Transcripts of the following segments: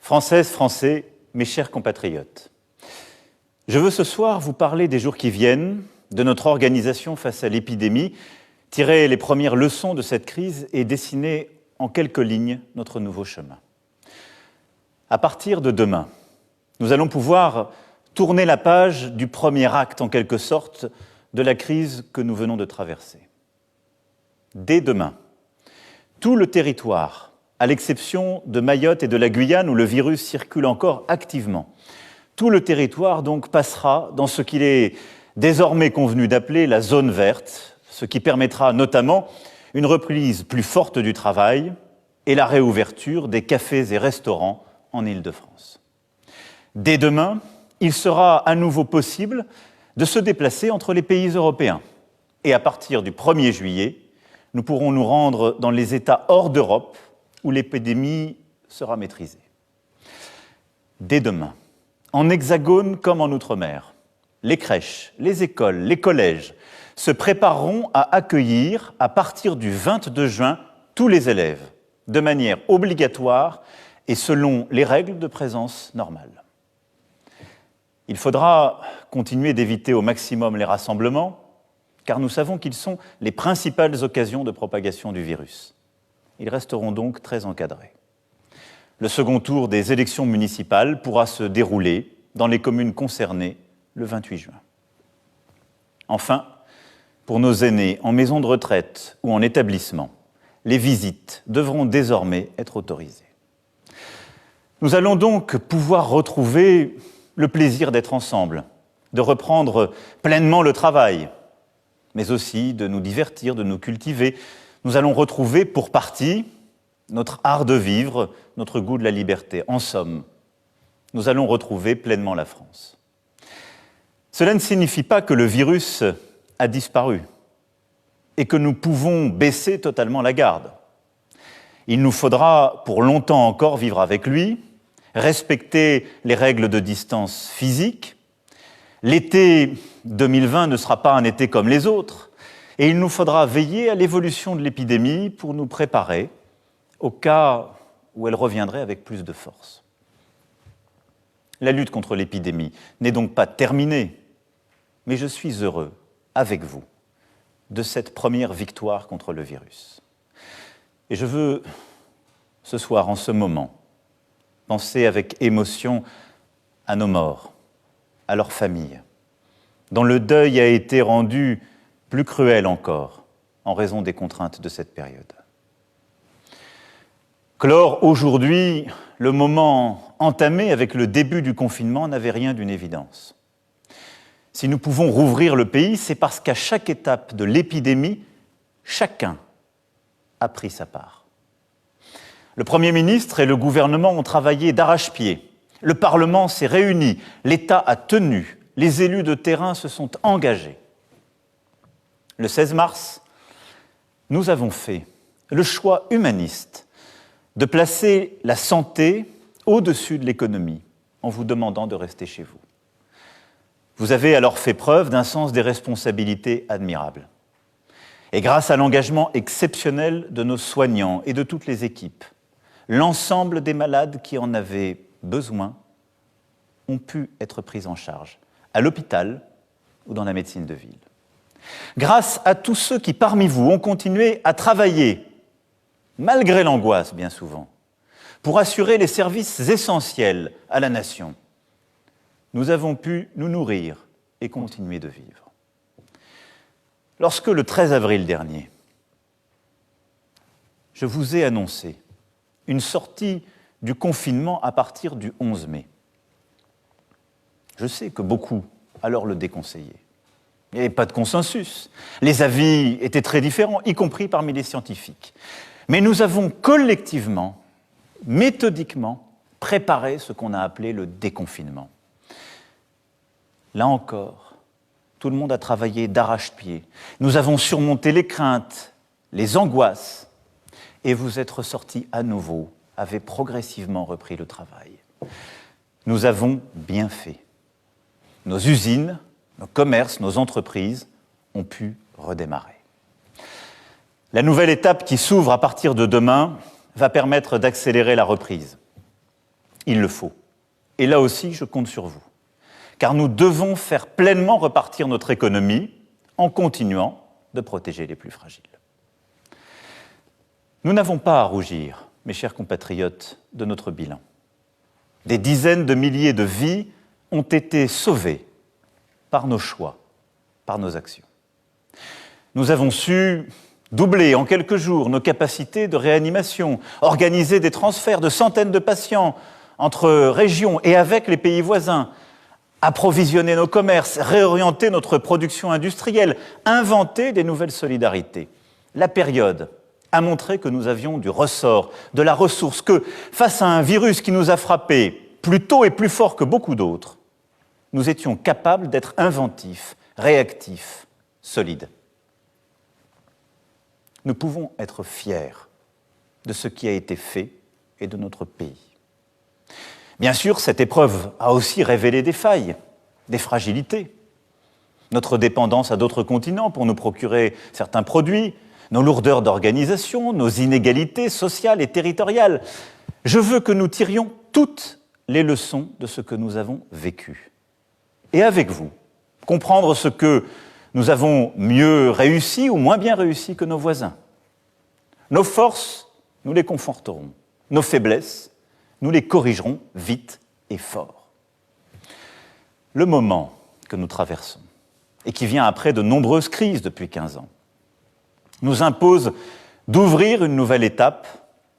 Françaises, Français, mes chers compatriotes, je veux ce soir vous parler des jours qui viennent, de notre organisation face à l'épidémie, tirer les premières leçons de cette crise et dessiner en quelques lignes notre nouveau chemin. À partir de demain, nous allons pouvoir tourner la page du premier acte, en quelque sorte, de la crise que nous venons de traverser. Dès demain, tout le territoire, à l'exception de Mayotte et de la Guyane où le virus circule encore activement, tout le territoire donc passera dans ce qu'il est désormais convenu d'appeler la zone verte, ce qui permettra notamment une reprise plus forte du travail et la réouverture des cafés et restaurants en Île-de-France. Dès demain, il sera à nouveau possible de se déplacer entre les pays européens. Et à partir du 1er juillet, nous pourrons nous rendre dans les États hors d'Europe où l'épidémie sera maîtrisée. Dès demain, en Hexagone comme en Outre-mer, les crèches, les écoles, les collèges se prépareront à accueillir, à partir du 22 juin, tous les élèves, de manière obligatoire et selon les règles de présence normales. Il faudra continuer d'éviter au maximum les rassemblements, car nous savons qu'ils sont les principales occasions de propagation du virus. Ils resteront donc très encadrés. Le second tour des élections municipales pourra se dérouler dans les communes concernées le 28 juin. Enfin, pour nos aînés en maison de retraite ou en établissement, les visites devront désormais être autorisées. Nous allons donc pouvoir retrouver le plaisir d'être ensemble, de reprendre pleinement le travail, mais aussi de nous divertir, de nous cultiver. Nous allons retrouver pour partie notre art de vivre, notre goût de la liberté. En somme, nous allons retrouver pleinement la France. Cela ne signifie pas que le virus a disparu et que nous pouvons baisser totalement la garde. Il nous faudra pour longtemps encore vivre avec lui, respecter les règles de distance physique. L'été 2020 ne sera pas un été comme les autres, et il nous faudra veiller à l'évolution de l'épidémie pour nous préparer au cas où elle reviendrait avec plus de force. La lutte contre l'épidémie n'est donc pas terminée, mais je suis heureux, avec vous, de cette première victoire contre le virus. Et je veux, ce soir, en ce moment, penser avec émotion à nos morts, à leurs familles, dont le deuil a été rendu plus cruel encore en raison des contraintes de cette période. Clore aujourd'hui le moment entamé avec le début du confinement n'avait rien d'une évidence. Si nous pouvons rouvrir le pays, c'est parce qu'à chaque étape de l'épidémie, chacun a pris sa part. Le Premier ministre et le gouvernement ont travaillé d'arrache-pied. Le Parlement s'est réuni, l'État a tenu, les élus de terrain se sont engagés. Le 16 mars, nous avons fait le choix humaniste de placer la santé au-dessus de l'économie en vous demandant de rester chez vous. Vous avez alors fait preuve d'un sens des responsabilités admirable. Et grâce à l'engagement exceptionnel de nos soignants et de toutes les équipes, l'ensemble des malades qui en avaient besoin ont pu être pris en charge, à l'hôpital ou dans la médecine de ville. Grâce à tous ceux qui, parmi vous, ont continué à travailler, malgré l'angoisse bien souvent, pour assurer les services essentiels à la nation, nous avons pu nous nourrir et continuer de vivre. Lorsque, le 13 avril dernier, je vous ai annoncé une sortie du confinement à partir du 11 mai, je sais que beaucoup alors le déconseillaient. Il n'y avait pas de consensus. Les avis étaient très différents, y compris parmi les scientifiques. Mais nous avons collectivement, méthodiquement, préparé ce qu'on a appelé le déconfinement. Là encore, tout le monde a travaillé d'arrache-pied. Nous avons surmonté les craintes, les angoisses, et vous êtes ressortis à nouveau, avez progressivement repris le travail. Nous avons bien fait. Nos usines, nos commerces, nos entreprises ont pu redémarrer. La nouvelle étape qui s'ouvre à partir de demain va permettre d'accélérer la reprise. Il le faut. Et là aussi, je compte sur vous. Car nous devons faire pleinement repartir notre économie en continuant de protéger les plus fragiles. Nous n'avons pas à rougir, mes chers compatriotes, de notre bilan. Des dizaines de milliers de vies ont été sauvées par nos choix, par nos actions. Nous avons su doubler en quelques jours nos capacités de réanimation, organiser des transferts de centaines de patients entre régions et avec les pays voisins, approvisionner nos commerces, réorienter notre production industrielle, inventer des nouvelles solidarités. La période a montré que nous avions du ressort, de la ressource, que face à un virus qui nous a frappés plus tôt et plus fort que beaucoup d'autres, nous étions capables d'être inventifs, réactifs, solides. Nous pouvons être fiers de ce qui a été fait et de notre pays. Bien sûr, cette épreuve a aussi révélé des failles, des fragilités. Notre dépendance à d'autres continents pour nous procurer certains produits, nos lourdeurs d'organisation, nos inégalités sociales et territoriales. Je veux que nous tirions toutes les leçons de ce que nous avons vécu. Et avec vous, comprendre ce que nous avons mieux réussi ou moins bien réussi que nos voisins. Nos forces, nous les conforterons. Nos faiblesses, nous les corrigerons vite et fort. Le moment que nous traversons, et qui vient après de nombreuses crises depuis 15 ans, nous impose d'ouvrir une nouvelle étape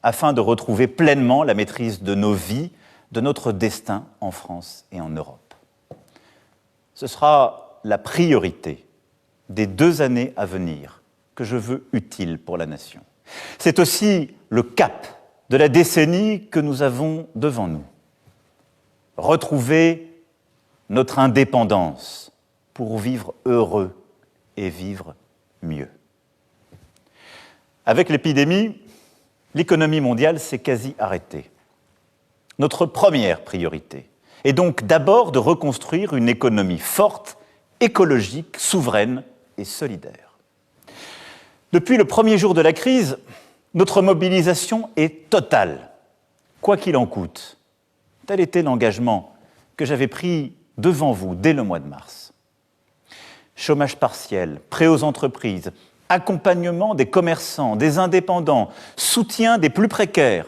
afin de retrouver pleinement la maîtrise de nos vies, de notre destin en France et en Europe. Ce sera la priorité des 2 années à venir que je veux utiles pour la nation. C'est aussi le cap de la décennie que nous avons devant nous. Retrouver notre indépendance pour vivre heureux et vivre mieux. Avec l'épidémie, l'économie mondiale s'est quasi arrêtée. Notre première priorité est donc d'abord de reconstruire une économie forte, écologique, souveraine et solidaire. Depuis le premier jour de la crise, notre mobilisation est totale, quoi qu'il en coûte. Tel était l'engagement que j'avais pris devant vous dès le mois de mars. Chômage partiel, prêt aux entreprises, accompagnement des commerçants, des indépendants, soutien des plus précaires,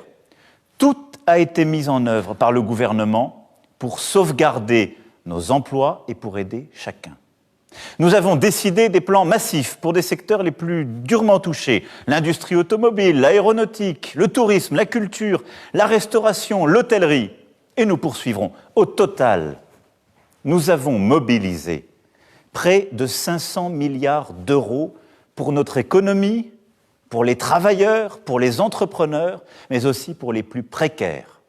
tout a été mis en œuvre par le gouvernement pour sauvegarder nos emplois et pour aider chacun. Nous avons décidé des plans massifs pour des secteurs les plus durement touchés, l'industrie automobile, l'aéronautique, le tourisme, la culture, la restauration, l'hôtellerie. Et nous poursuivrons. Au total, nous avons mobilisé près de 500 milliards d'euros pour notre économie, pour les travailleurs, pour les entrepreneurs, mais aussi pour les plus précaires.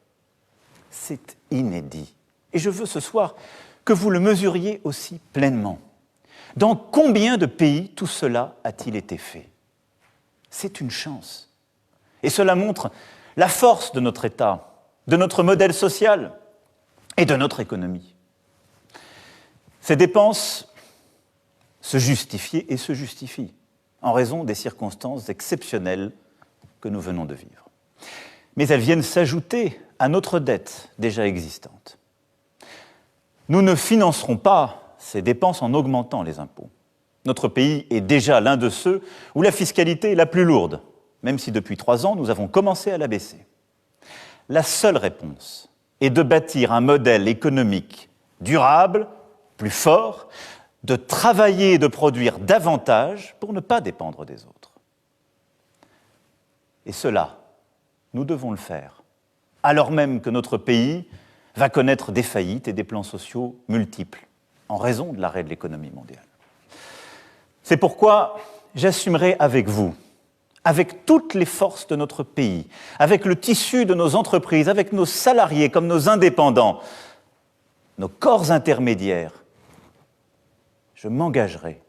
C'est inédit. Et je veux ce soir que vous le mesuriez aussi pleinement. Dans combien de pays tout cela a-t-il été fait ? C'est une chance. Et cela montre la force de notre État, de notre modèle social et de notre économie. Ces dépenses se justifiaient et se justifient en raison des circonstances exceptionnelles que nous venons de vivre. Mais elles viennent s'ajouter à notre dette déjà existante. Nous ne financerons pas ces dépenses en augmentant les impôts. Notre pays est déjà l'un de ceux où la fiscalité est la plus lourde, même si depuis 3 ans, nous avons commencé à la baisser. La seule réponse est de bâtir un modèle économique durable, plus fort, de travailler et de produire davantage pour ne pas dépendre des autres. Et cela, nous devons le faire, alors même que notre pays va connaître des faillites et des plans sociaux multiples, en raison de l'arrêt de l'économie mondiale. C'est pourquoi j'assumerai avec vous, avec toutes les forces de notre pays, avec le tissu de nos entreprises, avec nos salariés comme nos indépendants, nos corps intermédiaires, je m'engagerai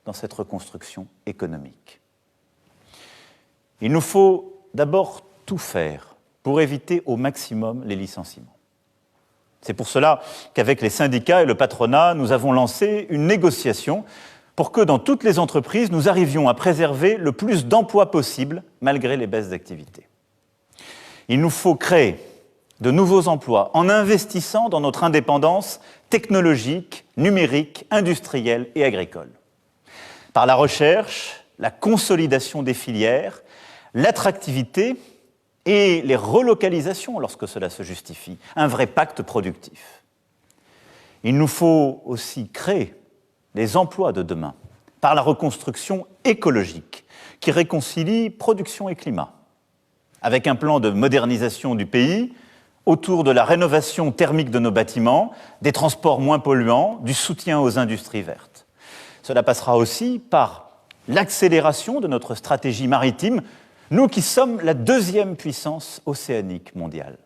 dans cette reconstruction économique. Il nous faut d'abord tout faire pour éviter au maximum les licenciements. C'est pour cela qu'avec les syndicats et le patronat, nous avons lancé une négociation pour que dans toutes les entreprises, nous arrivions à préserver le plus d'emplois possible malgré les baisses d'activité. Il nous faut créer de nouveaux emplois en investissant dans notre indépendance technologique, numérique, industrielle et agricole. Par la recherche, la consolidation des filières, l'attractivité et les relocalisations lorsque cela se justifie, un vrai pacte productif. Il nous faut aussi créer les emplois de demain par la reconstruction écologique qui réconcilie production et climat, avec un plan de modernisation du pays autour de la rénovation thermique de nos bâtiments, des transports moins polluants, du soutien aux industries vertes. Cela passera aussi par l'accélération de notre stratégie maritime, nous qui sommes la deuxième puissance océanique mondiale.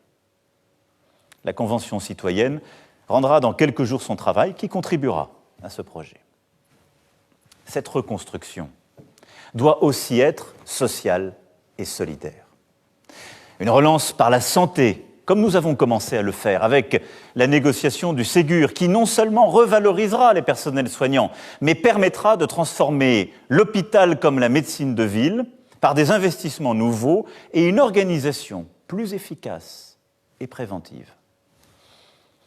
La Convention citoyenne rendra dans quelques jours son travail qui contribuera à ce projet. Cette reconstruction doit aussi être sociale et solidaire. Une relance par la santé, comme nous avons commencé à le faire avec la négociation du Ségur, qui non seulement revalorisera les personnels soignants, mais permettra de transformer l'hôpital comme la médecine de ville par des investissements nouveaux et une organisation plus efficace et préventive.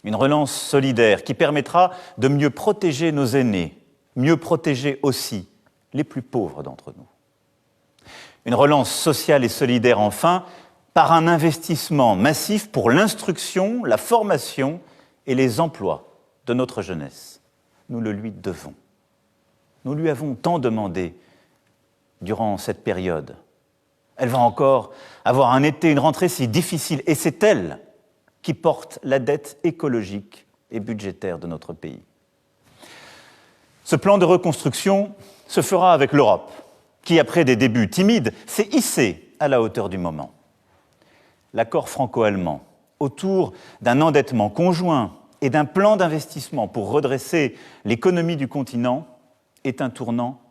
Une relance solidaire qui permettra de mieux protéger nos aînés, mieux protéger aussi les plus pauvres d'entre nous. Une relance sociale et solidaire enfin, par un investissement massif pour l'instruction, la formation et les emplois de notre jeunesse. Nous le lui devons. Nous lui avons tant demandé durant cette période. Elle va encore avoir un été, une rentrée si difficile, et c'est elle qui porte la dette écologique et budgétaire de notre pays. Ce plan de reconstruction se fera avec l'Europe, qui, après des débuts timides, s'est hissée à la hauteur du moment. L'accord franco-allemand, autour d'un endettement conjoint et d'un plan d'investissement pour redresser l'économie du continent, est un tournant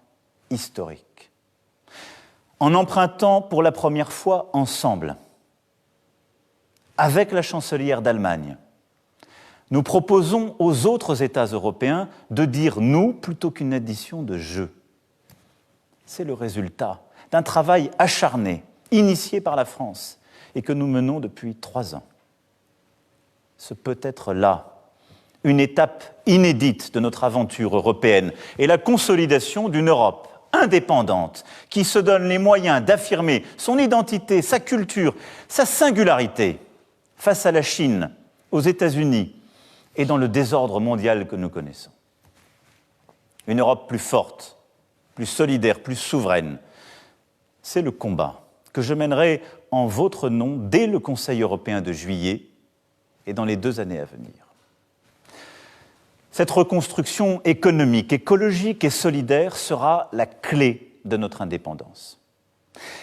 historique. En empruntant pour la première fois ensemble, avec la chancelière d'Allemagne, nous proposons aux autres États européens de dire « nous » plutôt qu'une addition de « je ». C'est le résultat d'un travail acharné, initié par la France, et que nous menons depuis 3 ans. Ce peut être là une étape inédite de notre aventure européenne et la consolidation d'une Europe indépendante qui se donne les moyens d'affirmer son identité, sa culture, sa singularité face à la Chine, aux États-Unis et dans le désordre mondial que nous connaissons. Une Europe plus forte, plus solidaire, plus souveraine, c'est le combat que je mènerai en votre nom dès le Conseil européen de juillet et dans les 2 années à venir. Cette reconstruction économique, écologique et solidaire sera la clé de notre indépendance.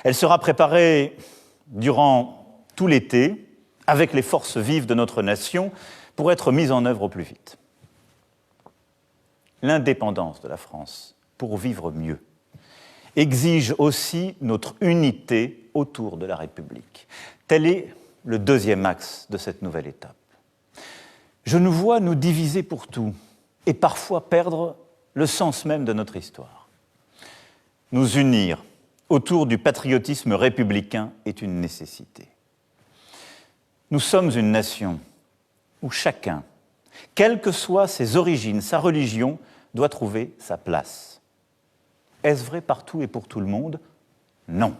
Elle sera préparée durant tout l'été avec les forces vives de notre nation pour être mise en œuvre au plus vite. L'indépendance de la France, pour vivre mieux, exige aussi notre unité autour de la République. Tel est le 2e axe de cette nouvelle étape. Je nous vois nous diviser pour tout et parfois perdre le sens même de notre histoire. Nous unir autour du patriotisme républicain est une nécessité. Nous sommes une nation où chacun, quelles que soient ses origines, sa religion, doit trouver sa place. Est-ce vrai partout et pour tout le monde ? Non.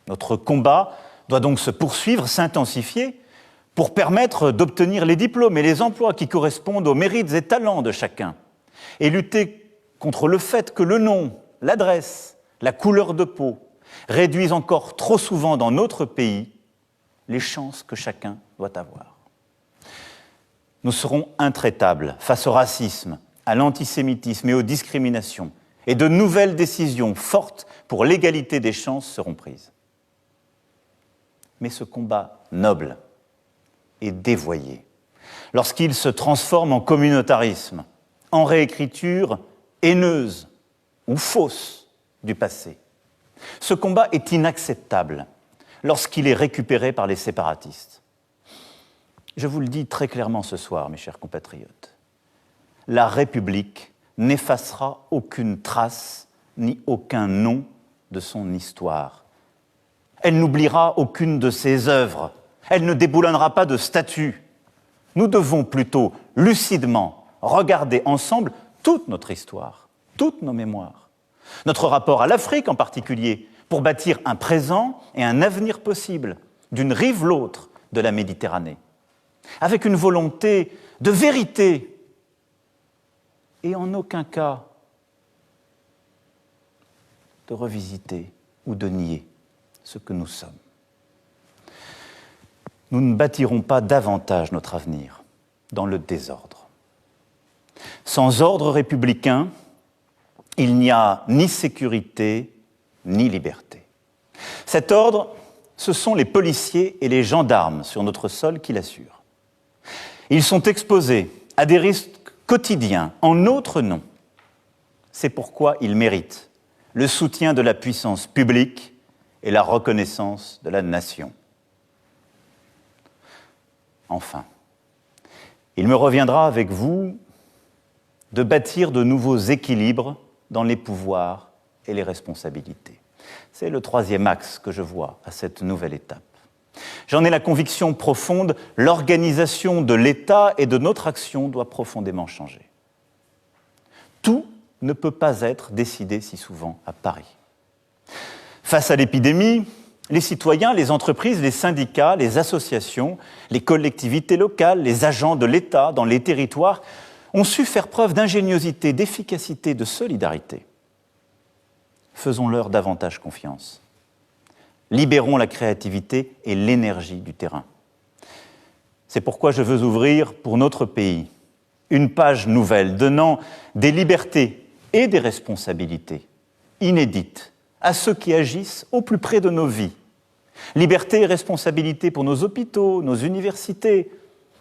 Notre combat doit donc se poursuivre, s'intensifier, pour permettre d'obtenir les diplômes et les emplois qui correspondent aux mérites et talents de chacun, et lutter contre le fait que le nom, l'adresse, la couleur de peau réduisent encore trop souvent dans notre pays les chances que chacun doit avoir. Nous serons intraitables face au racisme, à l'antisémitisme et aux discriminations, et de nouvelles décisions fortes pour l'égalité des chances seront prises. Mais ce combat noble est dévoyé lorsqu'il se transforme en communautarisme, en réécriture haineuse ou fausse du passé. Ce combat est inacceptable lorsqu'il est récupéré par les séparatistes. Je vous le dis très clairement ce soir, mes chers compatriotes, la République n'effacera aucune trace ni aucun nom de son histoire. Elle n'oubliera aucune de ses œuvres. Elle ne déboulonnera pas de statut. Nous devons plutôt lucidement regarder ensemble toute notre histoire, toutes nos mémoires, notre rapport à l'Afrique en particulier, pour bâtir un présent et un avenir possible d'une rive l'autre de la Méditerranée, avec une volonté de vérité et en aucun cas de revisiter ou de nier ce que nous sommes. Nous ne bâtirons pas davantage notre avenir dans le désordre. Sans ordre républicain, il n'y a ni sécurité ni liberté. Cet ordre, ce sont les policiers et les gendarmes sur notre sol qui l'assurent. Ils sont exposés à des risques quotidiens en notre nom. C'est pourquoi ils méritent le soutien de la puissance publique et la reconnaissance de la nation. Enfin, il me reviendra avec vous de bâtir de nouveaux équilibres dans les pouvoirs et les responsabilités. C'est le troisième axe que je vois à cette nouvelle étape. J'en ai la conviction profonde, l'organisation de l'État et de notre action doit profondément changer. Tout ne peut pas être décidé si souvent à Paris. Face à l'épidémie, les citoyens, les entreprises, les syndicats, les associations, les collectivités locales, les agents de l'État dans les territoires ont su faire preuve d'ingéniosité, d'efficacité, de solidarité. Faisons-leur davantage confiance. Libérons la créativité et l'énergie du terrain. C'est pourquoi je veux ouvrir pour notre pays une page nouvelle donnant des libertés et des responsabilités inédites à ceux qui agissent au plus près de nos vies. Liberté et responsabilité pour nos hôpitaux, nos universités,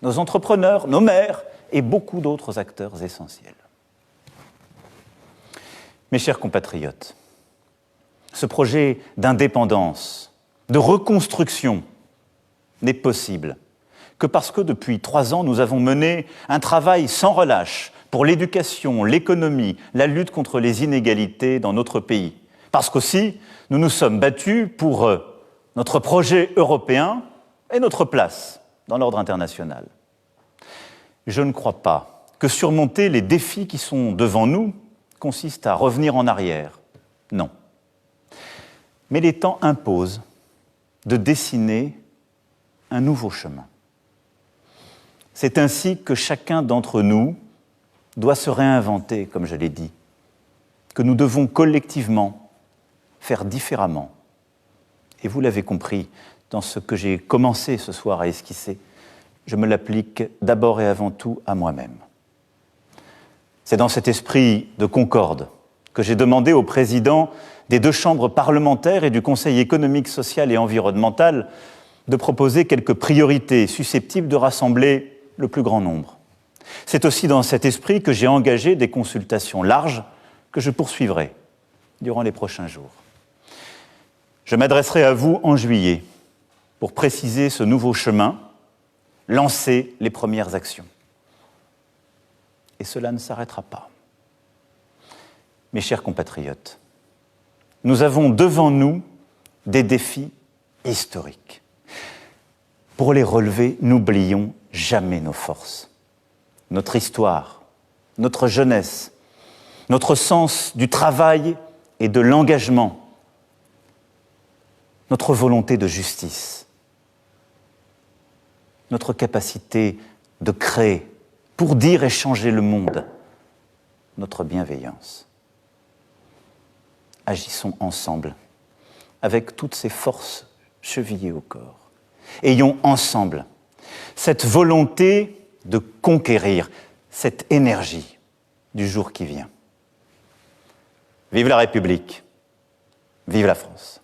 nos entrepreneurs, nos maires et beaucoup d'autres acteurs essentiels. Mes chers compatriotes, ce projet d'indépendance, de reconstruction n'est possible que parce que depuis 3 ans, nous avons mené un travail sans relâche pour l'éducation, l'économie, la lutte contre les inégalités dans notre pays. Parce qu'aussi, nous nous sommes battus pour notre projet européen et notre place dans l'ordre international. Je ne crois pas que surmonter les défis qui sont devant nous consiste à revenir en arrière. Non. Mais les temps imposent de dessiner un nouveau chemin. C'est ainsi que chacun d'entre nous doit se réinventer, comme je l'ai dit, que nous devons collectivement faire différemment. Et vous l'avez compris dans ce que j'ai commencé ce soir à esquisser, je me l'applique d'abord et avant tout à moi-même. C'est dans cet esprit de concorde que j'ai demandé au président des 2 chambres parlementaires et du Conseil économique, social et environnemental de proposer quelques priorités susceptibles de rassembler le plus grand nombre. C'est aussi dans cet esprit que j'ai engagé des consultations larges que je poursuivrai durant les prochains jours. Je m'adresserai à vous en juillet pour préciser ce nouveau chemin, lancer les premières actions. Et cela ne s'arrêtera pas. Mes chers compatriotes, nous avons devant nous des défis historiques. Pour les relever, n'oublions jamais nos forces, notre histoire, notre jeunesse, notre sens du travail et de l'engagement, notre volonté de justice, notre capacité de créer pour dire et changer le monde, notre bienveillance. Agissons ensemble, avec toutes ces forces chevillées au corps. Ayons ensemble cette volonté de conquérir, cette énergie du jour qui vient. Vive la République, vive la France.